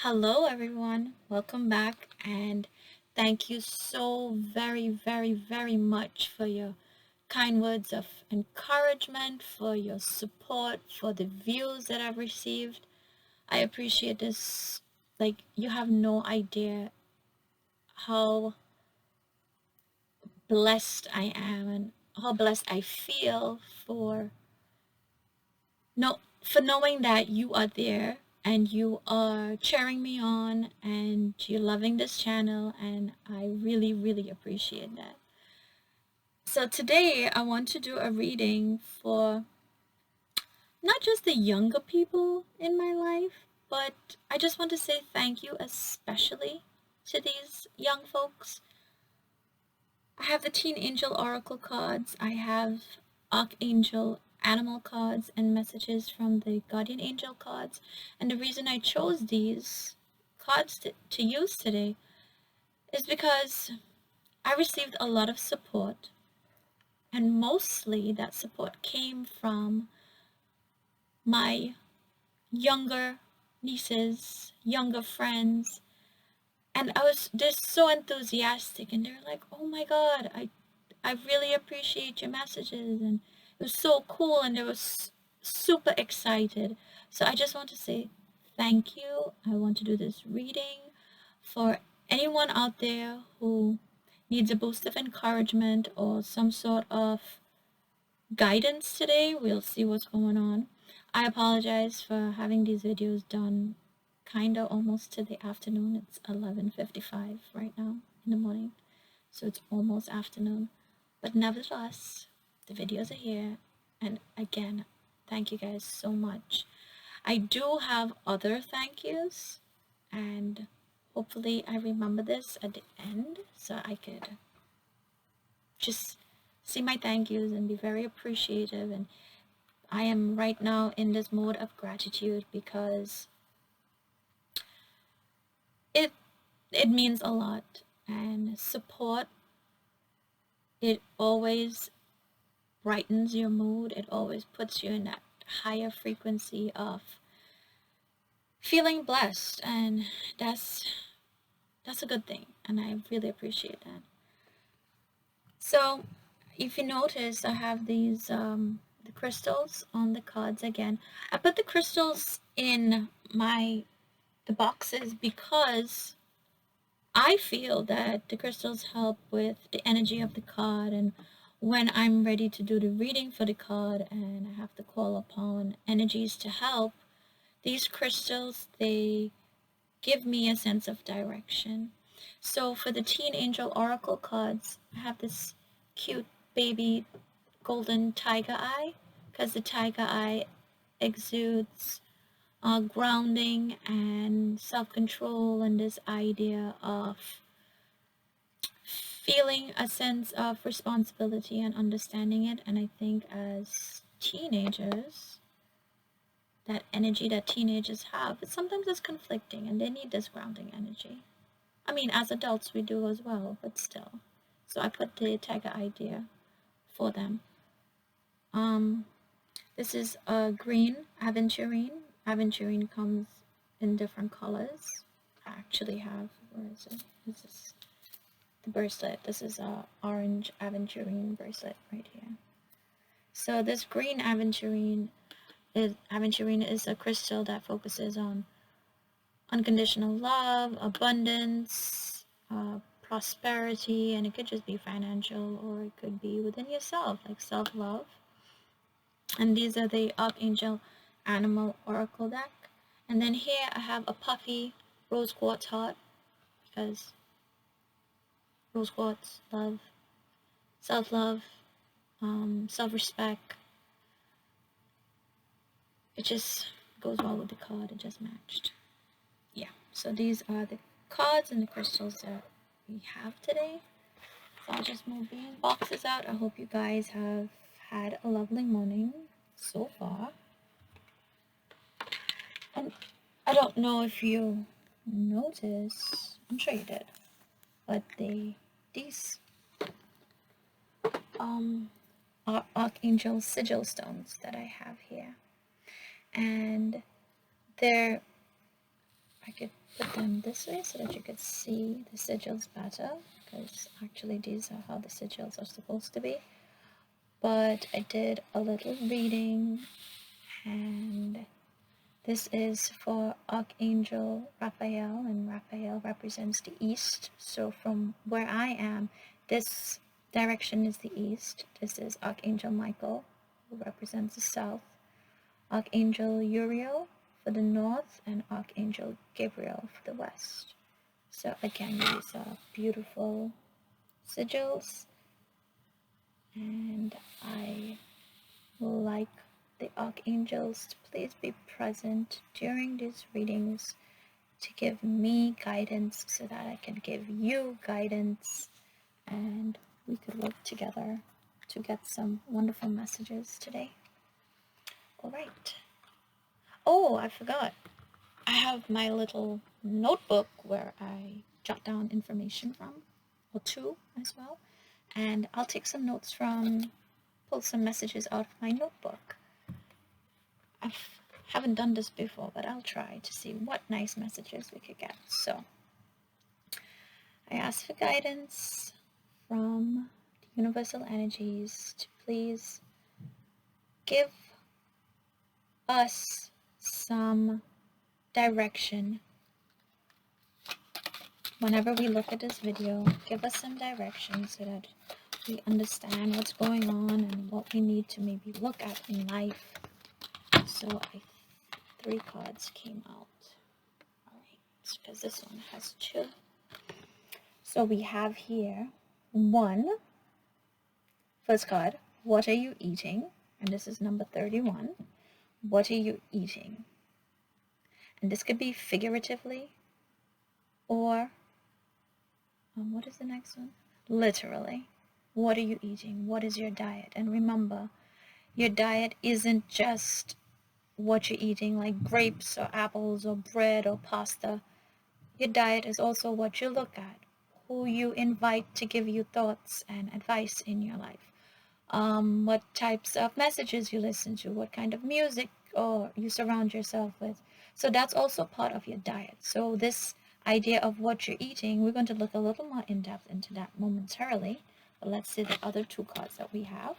Hello, everyone. Welcome back, and thank you so very much for your kind words of encouragement, for your support, for the views that I've received. I appreciate this. Like, you have no idea how blessed I am and how blessed I feel for no for knowing that you are there and you are cheering me on and you're loving this channel, and I really appreciate that. So today I want to do a reading for not just the younger people in my life, but I just want to say thank you especially to these young folks. I have the Teen Angel Oracle cards, I have Archangel animal cards and messages from the Guardian Angel cards. And the reason I chose these cards to use today is because I received a lot of support, and mostly that support came from my younger nieces, younger friends, and I was just so enthusiastic, and they're like, "Oh my God, I really appreciate your messages," and it was so cool, and they were super excited. So I just want to say thank you. I want to do this reading for anyone out there who needs a boost of encouragement or some sort of guidance today. We'll see what's going on. I apologize for having these videos done kinda almost to the afternoon. It's 11:55 right now in the morning, so it's almost afternoon. But nevertheless, the videos are here, and again, thank you guys so much. I do have other thank yous, and hopefully I remember this at the end so I could just see my thank yous and be very appreciative. And I am right now in this mode of gratitude because it it means a lot, and support, it always brightens your mood. It always puts you in that higher frequency of feeling blessed, and that's a good thing, and I really appreciate that. So if you notice, I have these the crystals on the cards again. I put the crystals in the boxes because I feel that the crystals help with the energy of the card, and when I'm ready to do the reading for the card and I have to call upon energies to help, these crystals, they give me a sense of direction. So for the Teen Angel Oracle cards, I have this cute baby golden tiger eye, because the tiger eye exudes grounding and self-control, and this idea of feeling a sense of responsibility and understanding it. And I think as teenagers, that energy that teenagers have, sometimes it's conflicting, and they need this grounding energy. I mean, as adults we do as well, but still. So I put the tiger idea for them. This is a green Aventurine. Aventurine comes in different colors. I actually have, where is it? This is the bracelet. This is a orange Aventurine bracelet right here. So this green Aventurine is a crystal that focuses on unconditional love, abundance, prosperity, and it could just be financial, or it could be within yourself, like self-love. And these are the Archangel Animal Oracle deck. And then here I have a puffy rose quartz heart, because rose quartz, love, self-love, self-respect. It just goes well with the card. It just matched. Yeah, so these are the cards and the crystals that we have today. So I'll just move these boxes out. I hope you guys have had a lovely morning so far. And I don't know if you noticed, I'm sure you did, but these are Archangel Sigil stones that I have here. And they're I could put them this way so that you could see the sigils better, because actually these are how the sigils are supposed to be. But I did a little reading, and this is for Archangel Raphael, and Raphael represents the east. So from where I am, this direction is the east. This is Archangel Michael, who represents the south. Archangel Uriel for the north, and Archangel Gabriel for the west. So again, these are beautiful sigils, and I like the archangels to please be present during these readings to give me guidance so that I can give you guidance, and we could work together to get some wonderful messages today. All right. Oh, I forgot. I have my little notebook where I jot down information from, or two as well, and I'll take some notes from, pull some messages out of my notebook. I haven't done this before, but I'll try to see what nice messages we could get. So I ask for guidance from the universal energies to please give us some direction. Whenever we look at this video, give us some direction so that we understand what's going on and what we need to maybe look at in life. So 3 cards came out. Alright, because this one has 2. So we have here 1. First card, what are you eating? And this is number 31. What are you eating? And this could be figuratively, or what is the next one? Literally. What are you eating? What is your diet? And remember, your diet isn't just what you're eating, like grapes or apples or bread or pasta. Your diet is also what you look at, who you invite to give you thoughts and advice in your life, what types of messages you listen to, what kind of music or you surround yourself with. So that's also part of your diet. So this idea of what you're eating, we're going to look a little more in depth into that momentarily. But let's see the other 2 cards that we have.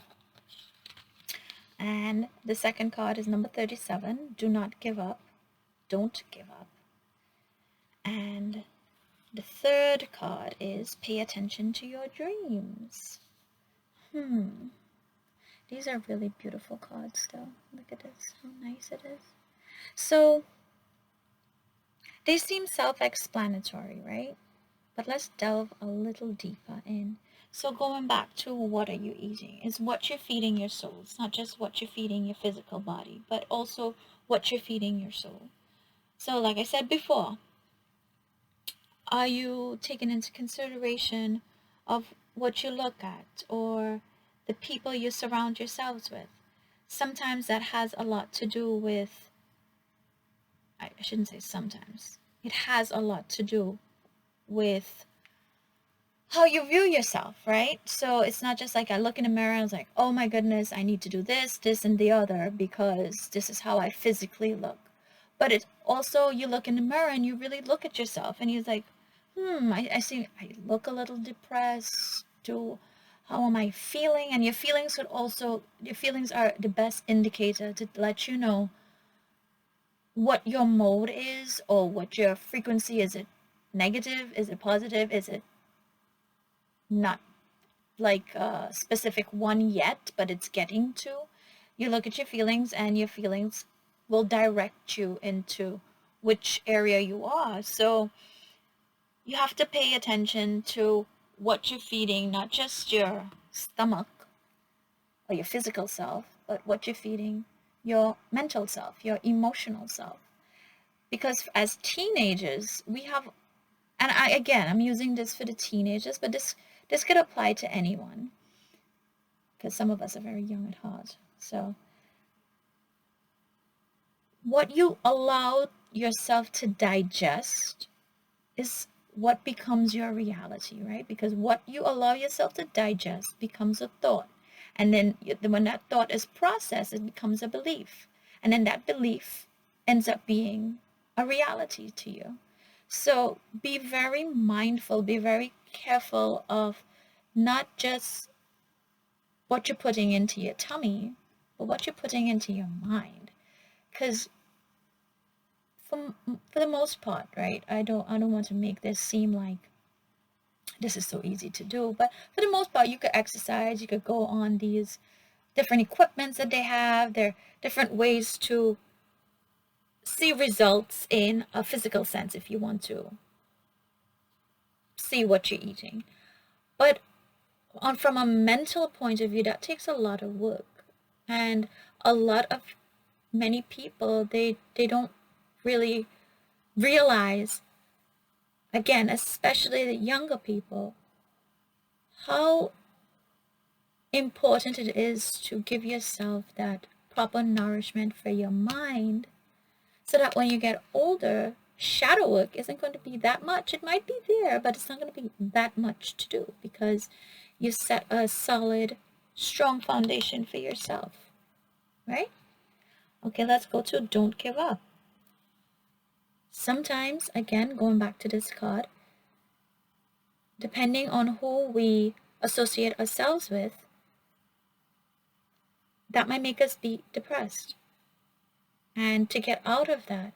And the second card is number 37. Do not give up. Don't give up. And the third card is pay attention to your dreams. These are really beautiful cards though. Look at this, how nice it is. So they seem self-explanatory, right? But let's delve a little deeper in. So going back to what are you eating? Is what you're feeding your soul. It's not just what you're feeding your physical body, but also what you're feeding your soul. So like I said before, are you taking into consideration of what you look at or the people you surround yourselves with? Sometimes that has a lot to do with, I shouldn't say sometimes, it has a lot to do with how you view yourself, right? So it's not just like I look in the mirror and I was like, oh my goodness, I need to do this, this, and the other because this is how I physically look. But it's also, you look in the mirror and you really look at yourself and you're like, I see I look a little depressed. How am I feeling? And your feelings are the best indicator to let you know what your mode is or what your frequency is. It negative? Is it positive? Is it not like a specific one yet, but it's getting to? You look at your feelings and your feelings will direct you into which area you are. So you have to pay attention to what you're feeding, not just your stomach or your physical self, but what you're feeding your mental self, your emotional self. Because as teenagers, we have, and I'm using this for the teenagers, but this could apply to anyone, because some of us are very young at heart. So what you allow yourself to digest is what becomes your reality, right? Because what you allow yourself to digest becomes a thought. And then when that thought is processed, it becomes a belief. And then that belief ends up being a reality to you. So be very mindful, be very careful of not just what you're putting into your tummy, but what you're putting into your mind. Because for the most part, right? I don't want to make this seem like this is so easy to do, but for the most part, you could exercise, you could go on these different equipments that they have. There are different ways to see results in a physical sense if you want to see what you're eating. But from a mental point of view, that takes a lot of work. And a lot of many people, they don't really realize, again, especially the younger people, how important it is to give yourself that proper nourishment for your mind, so that when you get older, shadow work isn't going to be that much. It might be there, but it's not going to be that much to do, because you set a solid, strong foundation for yourself, right? Okay, let's go to don't give up. Sometimes, again, going back to this card, depending on who we associate ourselves with, that might make us be depressed. And to get out of that,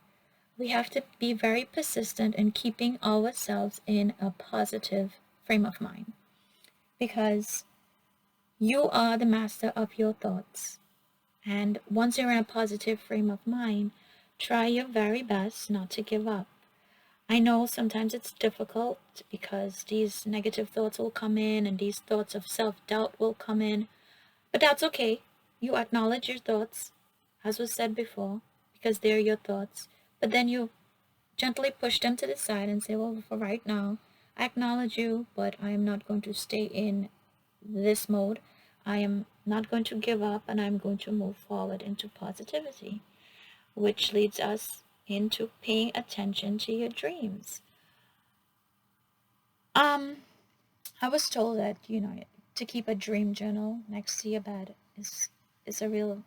we have to be very persistent in keeping ourselves in a positive frame of mind, because you are the master of your thoughts. And once you're in a positive frame of mind, try your very best not to give up. I know sometimes it's difficult because these negative thoughts will come in and these thoughts of self-doubt will come in, but that's okay. You acknowledge your thoughts, as was said before, because they're your thoughts, but then you gently push them to the side and say, well, for right now, I acknowledge you, but I am not going to stay in this mode. I am not going to give up, and I'm going to move forward into positivity, which leads us into paying attention to your dreams. I was told that, to keep a dream journal next to your bed is a real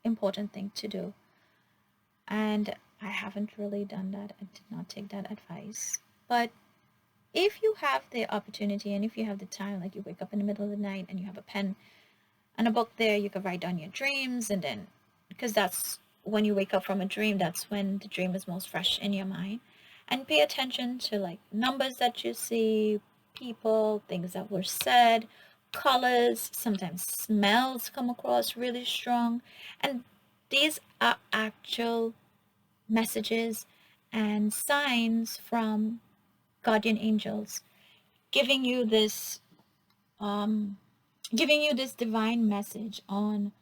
important thing to do. And I haven't really done that. I did not take that advice. But if you have the opportunity and if you have the time, like you wake up in the middle of the night and you have a pen and a book there, you can write down your dreams, and then, because that's when you wake up from a dream, that's when the dream is most fresh in your mind. And pay attention to like numbers that you see, people, things that were said, colors, sometimes smells come across really strong. And these are actual messages and signs from guardian angels giving you this divine message on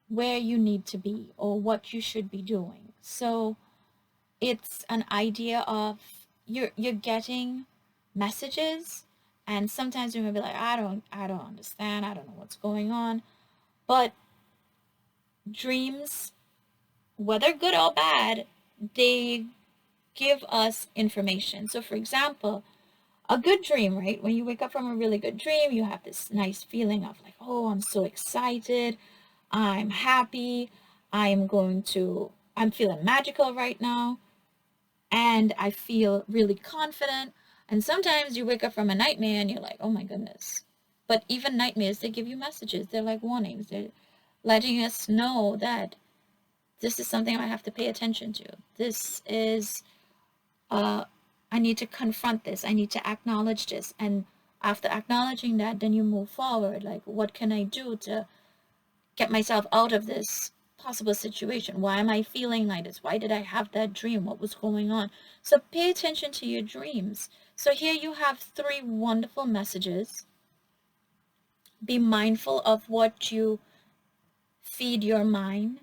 where you need to be or what you should be doing. So it's an idea of you're getting messages, and sometimes you may be like, I don't understand, I don't know what's going on. But dreams, whether good or bad, they give us information. So for example, a good dream, right? When you wake up from a really good dream, you have this nice feeling of like, oh, I'm so excited, I'm happy, I'm feeling magical right now, and I feel really confident. And sometimes you wake up from a nightmare and you're like, oh my goodness. But even nightmares, they give you messages. They're like warnings. They're letting us know that this is something I have to pay attention to. This is, I need to confront this. I need to acknowledge this. And after acknowledging that, then you move forward. Like, what can I do to get myself out of this possible situation? Why am I feeling like this? Why did I have that dream? What was going on? So pay attention to your dreams. So here you have 3 wonderful messages. Be mindful of what you feed your mind,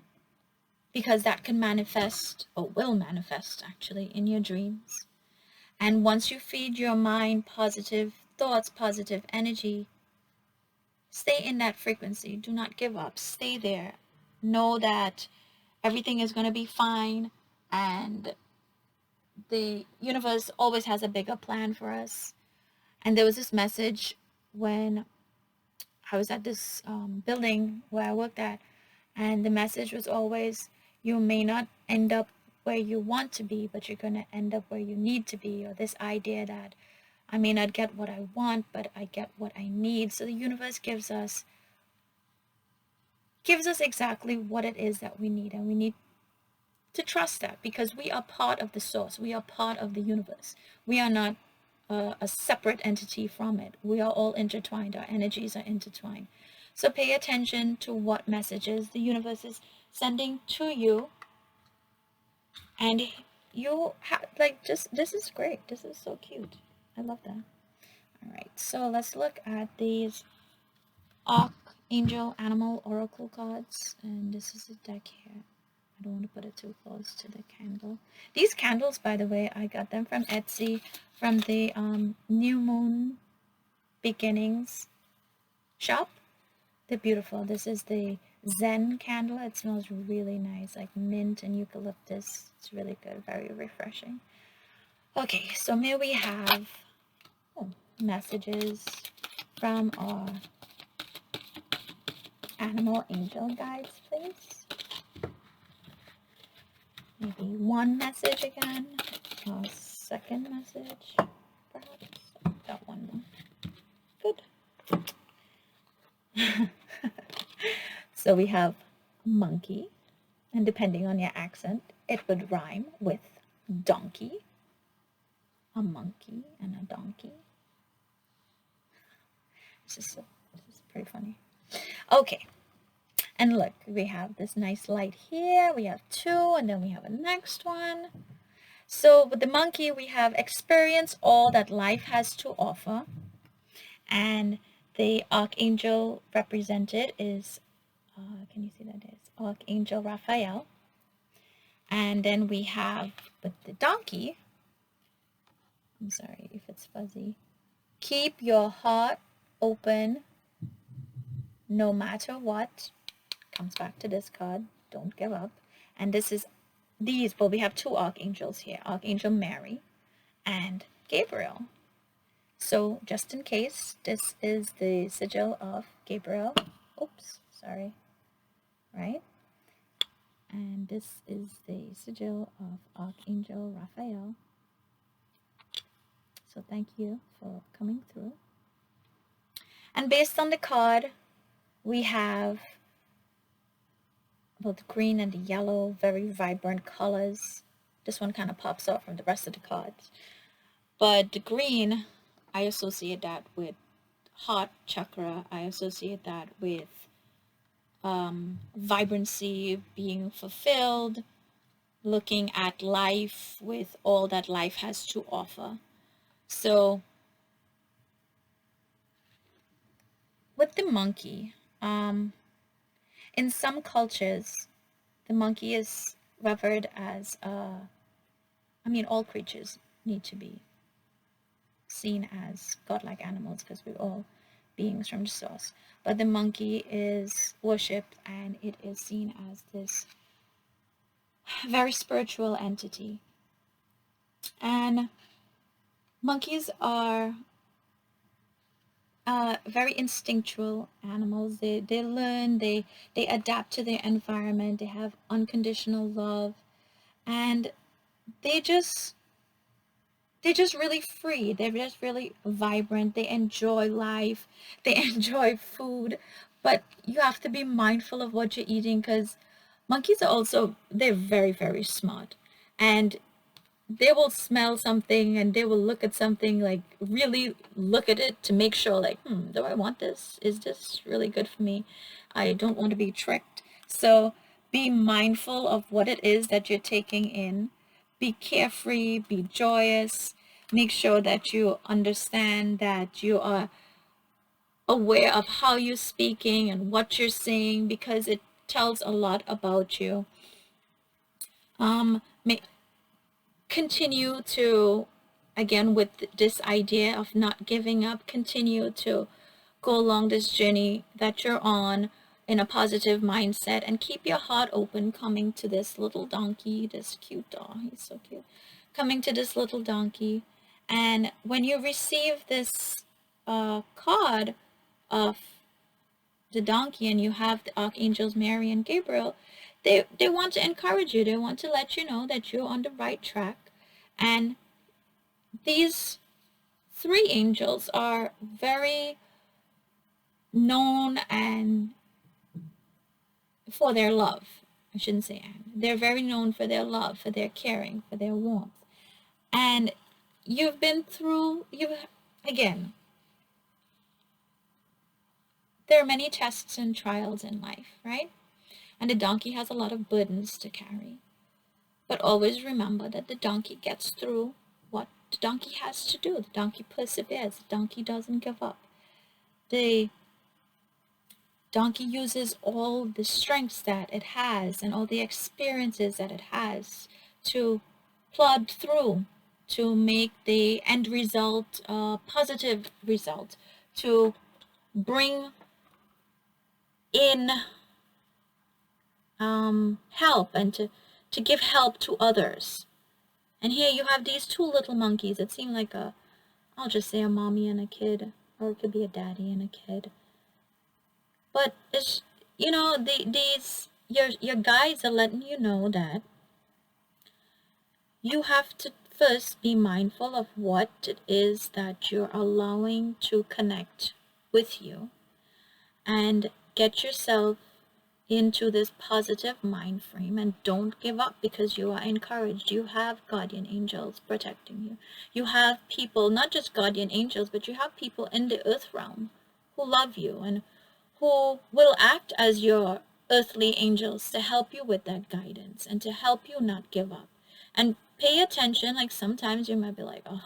because that can manifest, or will manifest actually, in your dreams. And once you feed your mind positive thoughts, positive energy, stay in that frequency. Do not give up. Stay there. Know that everything is going to be fine, and the universe always has a bigger plan for us. And there was this message when I was at this building where I worked at, and the message was always, you may not end up where you want to be, but you're going to end up where you need to be, or this idea that I may not get what I want, but I get what I need. So the universe gives us exactly what it is that we need, and we need to trust that, because we are part of the source. We are part of the universe. We are not a separate entity from it. We are all intertwined. Our energies are intertwined. So pay attention to what messages the universe is sending to you. And you have, like, just, this is great. This is so cute. I love that. All right, so let's look at these Archangel Animal Oracle cards. And this is a deck here. I don't want to put it too close to the candle. These candles, by the way, I got them from Etsy, from the New Moon Beginnings shop. They're beautiful. This is the Zen candle. It smells really nice, like mint and eucalyptus. It's really good, very refreshing. Okay, so may we have messages from our animal angel guides, please. Maybe one message again, a second message, perhaps. Got one more. Good. So we have monkey, and depending on your accent, it would rhyme with donkey. A monkey and a donkey. This is pretty funny. Okay. And look, we have this nice light here. We have two, and then we have a next one. So with the monkey, we have experience all that life has to offer. And the archangel represented is, can you see that is Archangel Raphael. And then we have, with the donkey, I'm sorry if it's fuzzy, keep your heart open no matter what. Comes back to this card, don't give up. And this is well, we have two archangels here, Archangel Mary and Gabriel. So just in case, this is the sigil of Gabriel. Oops, sorry. Right? And this is the sigil of Archangel Raphael. So thank you for coming through. And based on the card, we have both the green and the yellow, very vibrant colors. This one kind of pops out from the rest of the cards. But the green, I associate that with heart chakra. I associate that with vibrancy, being fulfilled, looking at life with all that life has to offer. So with the monkey, in some cultures, the monkey is revered as, all creatures need to be seen as godlike animals because we're all beings from the source. But the monkey is worshipped, and it is seen as this very spiritual entity. And monkeys are very instinctual animals. They learn, they adapt to their environment, they have unconditional love, and they're just really free. They're just really vibrant. They enjoy life. They enjoy food. But you have to be mindful of what you're eating, because monkeys are also, they're very, very smart. And they will smell something and they will look at something, like really look at it to make sure, like, do I want this? Is this really good for me? I don't want to be tricked. So be mindful of what it is that you're taking in. Be carefree, be joyous. Make sure that you understand that you are aware of how you're speaking and what you're saying, because it tells a lot about you. Continue to, again, with this idea of not giving up, continue to go along this journey that you're on in a positive mindset, and keep your heart open, coming to this little donkey, this cute dog, he's so cute, coming to this little donkey. And when you receive this card of the donkey, and you have the archangels Mary and Gabriel, They want to encourage you. They want to let you know that you're on the right track. And these three angels are very known and for their love. I shouldn't say and. They're very known for their love, for their caring, for their warmth. And you've been through, again, there are many tests and trials in life, right? And the donkey has a lot of burdens to carry. But always remember that the donkey gets through what the donkey has to do. The donkey perseveres. The donkey doesn't give up. The donkey uses all the strengths that it has and all the experiences that it has to plod through, to make the end result a positive result, to bring in help and to give help to others. And here you have these two little monkeys. It seemed like I'll just say a mommy and a kid, or it could be a daddy and a kid. But it's, these your guides are letting you know that you have to first be mindful of what it is that you're allowing to connect with you, and get yourself into this positive mind frame, and don't give up because you are encouraged. You have guardian angels protecting you. You have people, not just guardian angels, but you have people in the earth realm who love you and who will act as your earthly angels to help you with that guidance and to help you not give up. And pay attention. Like sometimes you might be like, oh,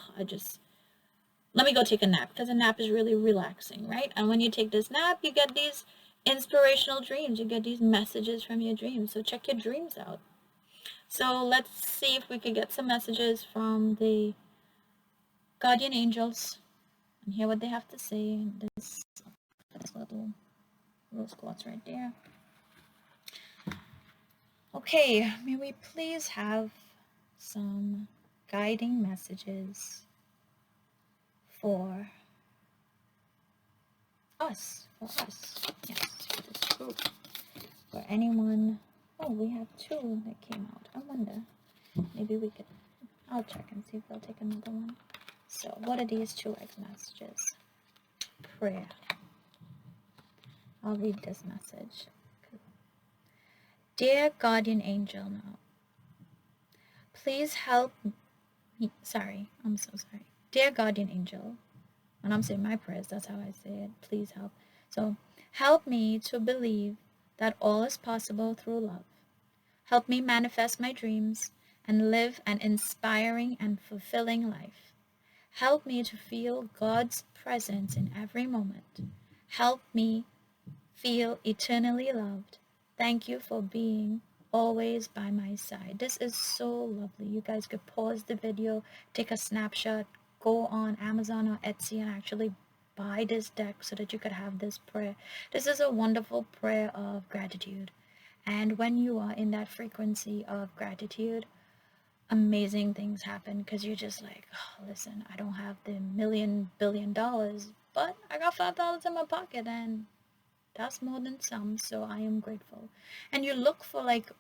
let me go take a nap, because a nap is really relaxing, right? And when you take this nap, you get these inspirational dreams. You get these messages from your dreams. So check your dreams out. So let's see if we could get some messages from the guardian angels and hear what they have to say. This little rose quartz right there. Okay, may we please have some guiding messages for us, yes, for this group, for anyone. Oh, we have two that came out. I wonder, maybe we could, I'll check and see if they'll take another one. So what are these two messages? Prayer. I'll read this message. Dear guardian angel, now, please help me. Sorry, I'm so sorry. Dear guardian angel, when I'm saying my prayers, that's how I say it. Please help. So, help me to believe that all is possible through love. Help me manifest my dreams and live an inspiring and fulfilling life. Help me to feel God's presence in every moment. Help me feel eternally loved. Thank you for being always by my side. This is so lovely. You guys could pause the video, take a snapshot, go on Amazon or Etsy and actually buy this deck so that you could have this prayer. This is a wonderful prayer of gratitude. And when you are in that frequency of gratitude, amazing things happen, because you're just like, oh, listen, I don't have the $1 billion, but I got $5 in my pocket, and that's more than some, so I am grateful. And you look for, like,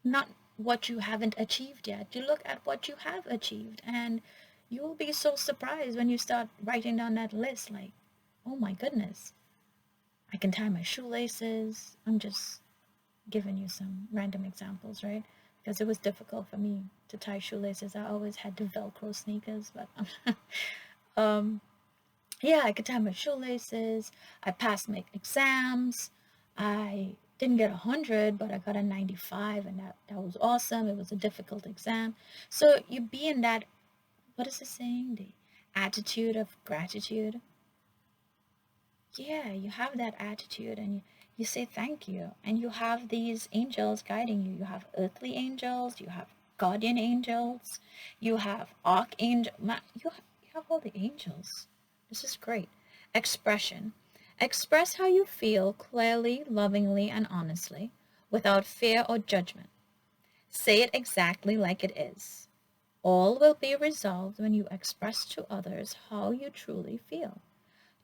not what you haven't achieved yet. You look at what you have achieved, and you will be so surprised when you start writing down that list, like, oh my goodness, I can tie my shoelaces. I'm just giving you some random examples, right? Because it was difficult for me to tie shoelaces. I always had to Velcro sneakers, but yeah, I could tie my shoelaces. I passed my exams. I didn't get 100, but I got a 95, and that was awesome. It was a difficult exam. So you be in that, what is it saying? The attitude of gratitude. Yeah, you have that attitude, and you say thank you, and you have these angels guiding you. You have earthly angels, you have guardian angels, you have archangel. You have all the angels. This is great. Expression. Express how you feel clearly, lovingly, and honestly, without fear or judgment. Say it exactly like it is. All will be resolved when you express to others how you truly feel.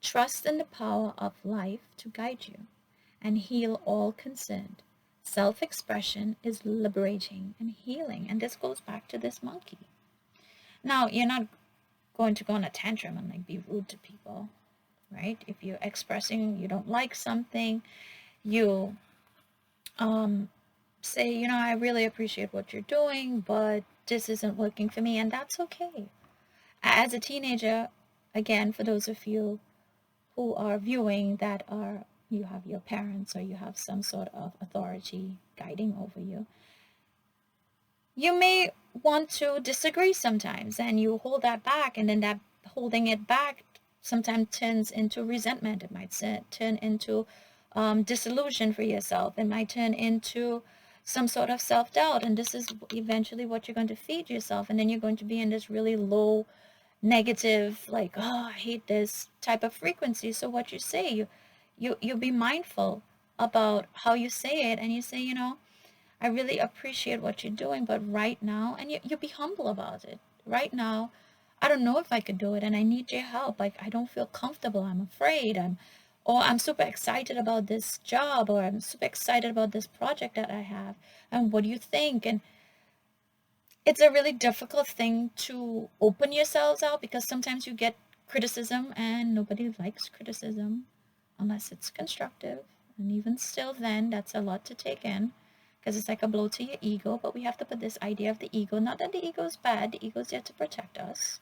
Trust in the power of life to guide you and heal all concerned. self-expression is liberating and healing. And this goes back to this monkey. Now, you're not going to go on a tantrum and like be rude to people, right? If you're expressing you don't like something, you say, you know, I really appreciate what you're doing, but this isn't working for me, and that's okay. As a teenager, again, for those of you who are viewing that are you have your parents or you have some sort of authority guiding over you, you may want to disagree sometimes, and you hold that back, and then that holding it back sometimes turns into resentment. It might turn into disillusion for yourself. It might turn into some sort of self-doubt, and this is eventually what you're going to feed yourself, and then you're going to be in this really low negative, like, oh, I hate this type of frequency. So what you say, you be mindful about how you say it, and you say, you know, I really appreciate what you're doing, but right now, and you be humble about it. Right now, I don't know if I could do it, and I need your help. Like, I don't feel comfortable. I'm afraid. Or I'm super excited about this job, or I'm super excited about this project that I have. And what do you think? And it's a really difficult thing to open yourselves out, because sometimes you get criticism, and nobody likes criticism unless it's constructive. And even still, then, that's a lot to take in, because it's like a blow to your ego. But we have to put this idea of the ego, not that the ego is bad, the ego is there to protect us,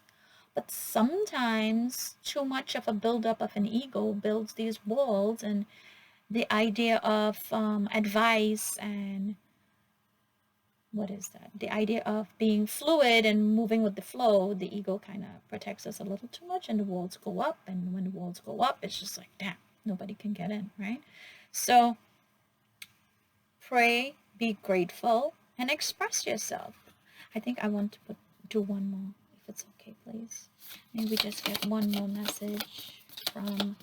but sometimes too much of a buildup of an ego builds these walls, and the idea of advice and what is that? The idea of being fluid and moving with the flow, the ego kind of protects us a little too much, and the walls go up. And when the walls go up, it's just like, damn, nobody can get in, right? So pray, be grateful, and express yourself. I think I want to do one more, if it's okay, please. Maybe just get one more message from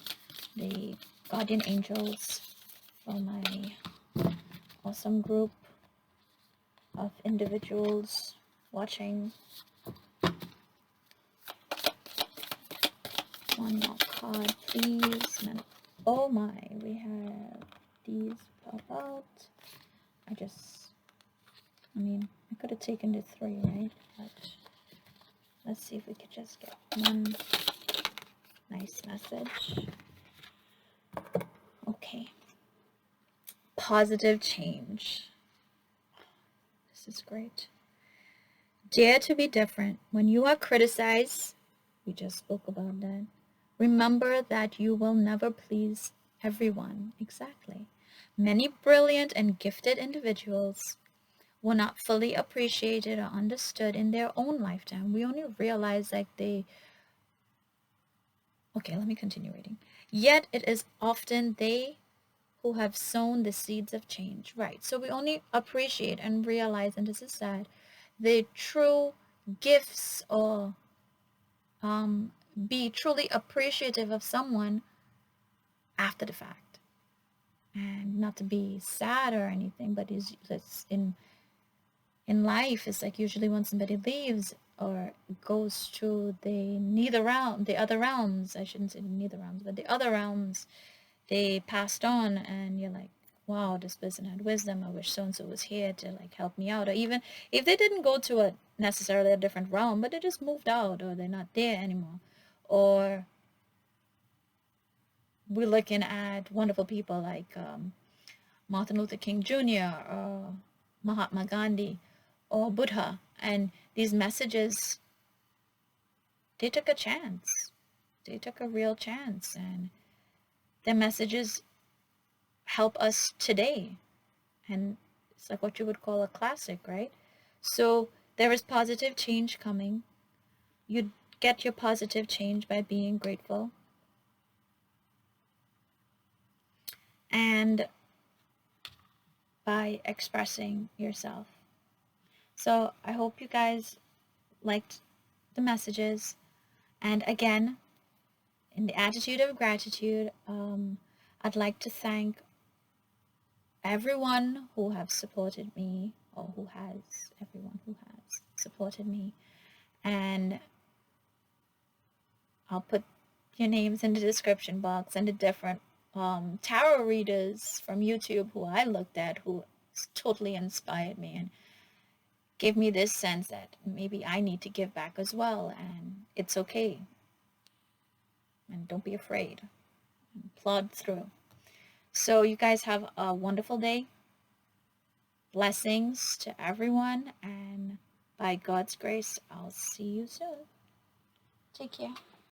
the guardian angels for my awesome group of individuals watching. One more card, please. Oh my, we have these pop out. I could have taken the 3, right? But let's see if we could just get one nice message. Okay. Positive change. This is great. Dare to be different. When you are criticized, we just spoke about that. Remember that you will never please everyone. Exactly. Many brilliant and gifted individuals were not fully appreciated or understood in their own lifetime. We only realize like okay, let me continue reading. Yet it is often they who have sown the seeds of change. Right. So we only appreciate and realize, and this is sad, the true gifts or be truly appreciative of someone after the fact. And not to be sad or anything, but it's in life, it's like usually when somebody leaves or goes to the other realms, I shouldn't say neither realms, but the other realms, they passed on, and you're like, wow, this person had wisdom. I wish so-and-so was here to like help me out. Or even if they didn't go to necessarily a different realm, but they just moved out, or they're not there anymore. Or we're looking at wonderful people like Martin Luther King Jr. or Mahatma Gandhi or Buddha, and these messages, they took a chance. They took a real chance, and their messages help us today. And it's like what you would call a classic, right? So there is positive change coming. You get your positive change by being grateful and by expressing yourself. So I hope you guys liked the messages. And again, in the attitude of gratitude, I'd like to thank everyone who have supported me, or everyone who has supported me. And I'll put your names in the description box, and the different tarot readers from YouTube who I looked at, who It's totally inspired me and gave me this sense that maybe I need to give back as well, and it's okay. And don't be afraid. Plod through. So you guys have a wonderful day. Blessings to everyone, and by God's grace, I'll see you soon. Take care.